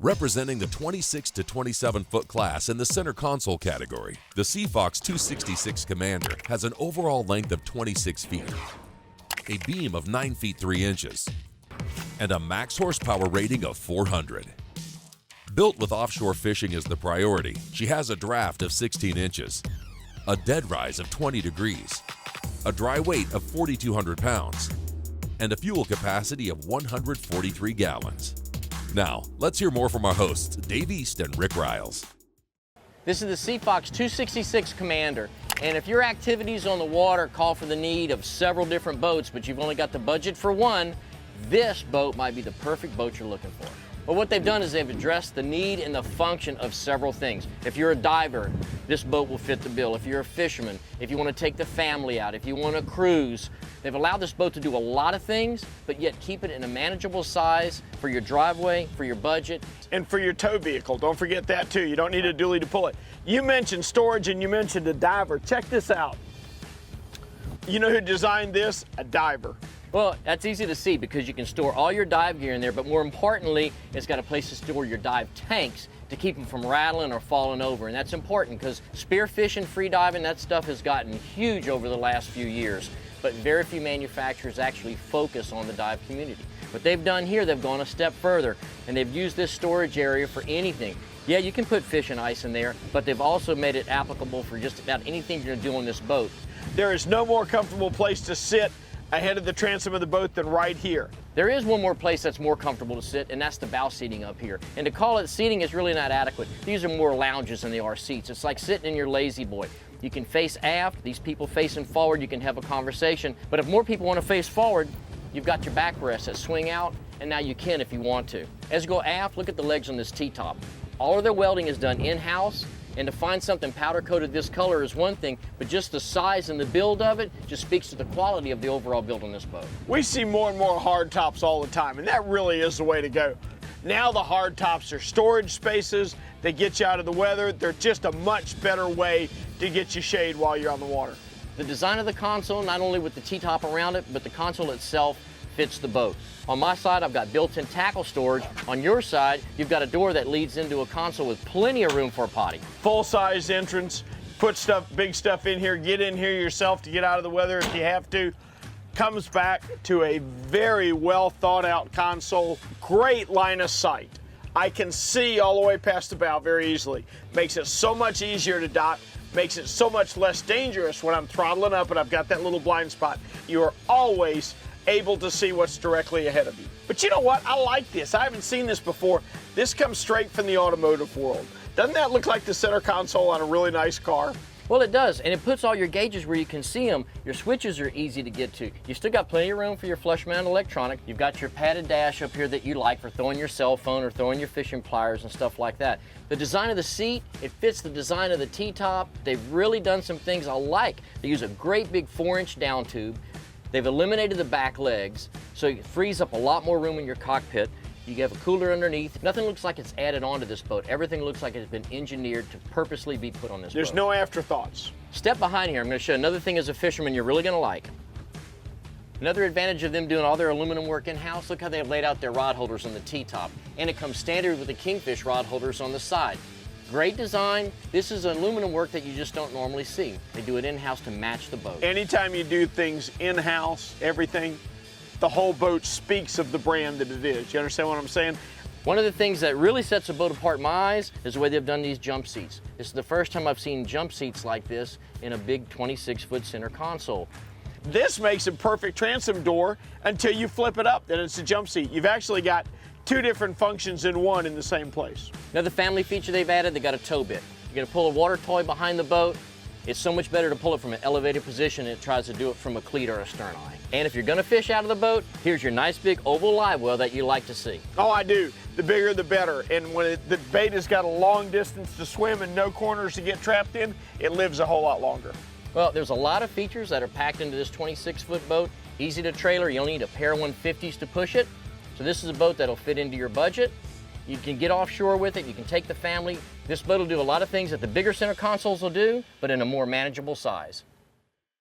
Representing the 26 to 27 foot class in the center console category, the Seafox 266 Commander has an overall length of 26 feet, a beam of 9 feet 3 inches, and a max horsepower rating of 400. Built with offshore fishing as the priority, she has a draft of 16 inches, a dead rise of 20 degrees, a dry weight of 4,200 pounds, and a fuel capacity of 143 gallons. Now, let's hear more from our hosts, Dave East and Rick Riles. This is the Seafox 266 Commander, and if your activities on the water call for the need of several different boats, but you've only got the budget for one, this boat might be the perfect boat you're looking for. But what they've done is they've addressed the need and the function of several things. If you're a diver, this boat will fit the bill. If you're a fisherman, if you want to take the family out, if you want to cruise, they've allowed this boat to do a lot of things, but yet keep it in a manageable size for your driveway, for your budget. And for your tow vehicle, don't forget that too. You don't need a dually to pull it. You mentioned storage and you mentioned a diver. Check this out. You know who designed this? A diver. Well, that's easy to see because you can store all your dive gear in there, but more importantly, it's got a place to store your dive tanks to keep them from rattling or falling over. And that's important because spearfishing, free diving, that stuff has gotten huge over the last few years, but very few manufacturers actually focus on the dive community. What they've done here, they've gone a step further, and they've used this storage area for anything. Yeah, you can put fish and ice in there, but they've also made it applicable for just about anything you're gonna do on this boat. There is no more comfortable place to sit ahead of the transom of the boat than right here. There is one more place that's more comfortable to sit, and that's the bow seating up here. And to call it seating is really not adequate. These are more lounges than they are seats. It's like sitting in your lazy boy. You can face aft, these people facing forward, you can have a conversation. But if more people want to face forward, you've got your backrests that swing out, and now you can if you want to. As you go aft, look at the legs on this T-top. All of their welding is done in-house, and to find something powder-coated this color is one thing, but just the size and the build of it just speaks to the quality of the overall build on this boat. We see more and more hard tops all the time, and that really is the way to go. Now the hard tops are storage spaces. They get you out of the weather. They're just a much better way to get you shade while you're on the water. The design of the console, not only with the T-top around it, but the console itself fits the boat. On my side, I've got built-in tackle storage. On your side, you've got a door that leads into a console with plenty of room for a potty. Full-size entrance, put stuff, big stuff in here, get in here yourself to get out of the weather if you have to. Comes back to a very well thought out console, great line of sight. I can see all the way past the bow very easily. Makes it so much easier to dock, makes it so much less dangerous when I'm throttling up and I've got that little blind spot. You are always able to see what's directly ahead of you. But you know what? I like this. I haven't seen this before. This comes straight from the automotive world. Doesn't that look like the center console on a really nice car? Well, it does, and it puts all your gauges where you can see them. Your switches are easy to get to. You still got plenty of room for your flush mount electronic. You've got your padded dash up here that you like for throwing your cell phone or throwing your fishing pliers and stuff like that. The design of the seat, it fits the design of the T-top. They've really done some things I like. They use a great big 4-inch down tube. They've eliminated the back legs, so it frees up a lot more room in your cockpit. You have a cooler underneath. Nothing looks like it's added onto this boat. Everything looks like it's been engineered to purposely be put on this boat. There's no afterthoughts. Step behind here. I'm going to show another thing as a fisherman you're really going to like. Another advantage of them doing all their aluminum work in-house, look how they've laid out their rod holders on the T-top. And it comes standard with the Kingfish rod holders on the side. Great design. This is aluminum work that you just don't normally see. They do it in-house to match the boat. Anytime you do things in-house, everything, the whole boat speaks of the brand that it is. You understand what I'm saying? One of the things that really sets a boat apart in my eyes is the way they've done these jump seats. This is the first time I've seen jump seats like this in a big 26-foot center console. This makes a perfect transom door until you flip it up, then it's a jump seat. You've actually got two different functions in one in the same place. Another family feature they've added, they got a tow bit. You're gonna pull a water toy behind the boat. It's so much better to pull it from an elevated position than it tries to do it from a cleat or a stern eye. And if you're gonna fish out of the boat, here's your nice big oval live well that you like to see. Oh, I do. The bigger the better. And when the bait has got a long distance to swim and no corners to get trapped in, it lives a whole lot longer. Well, there's a lot of features that are packed into this 26-foot boat. Easy to trailer, you only need a pair of 150s to push it. So this is a boat that'll fit into your budget. You can get offshore with it, you can take the family. This boat will do a lot of things that the bigger center consoles will do, but in a more manageable size.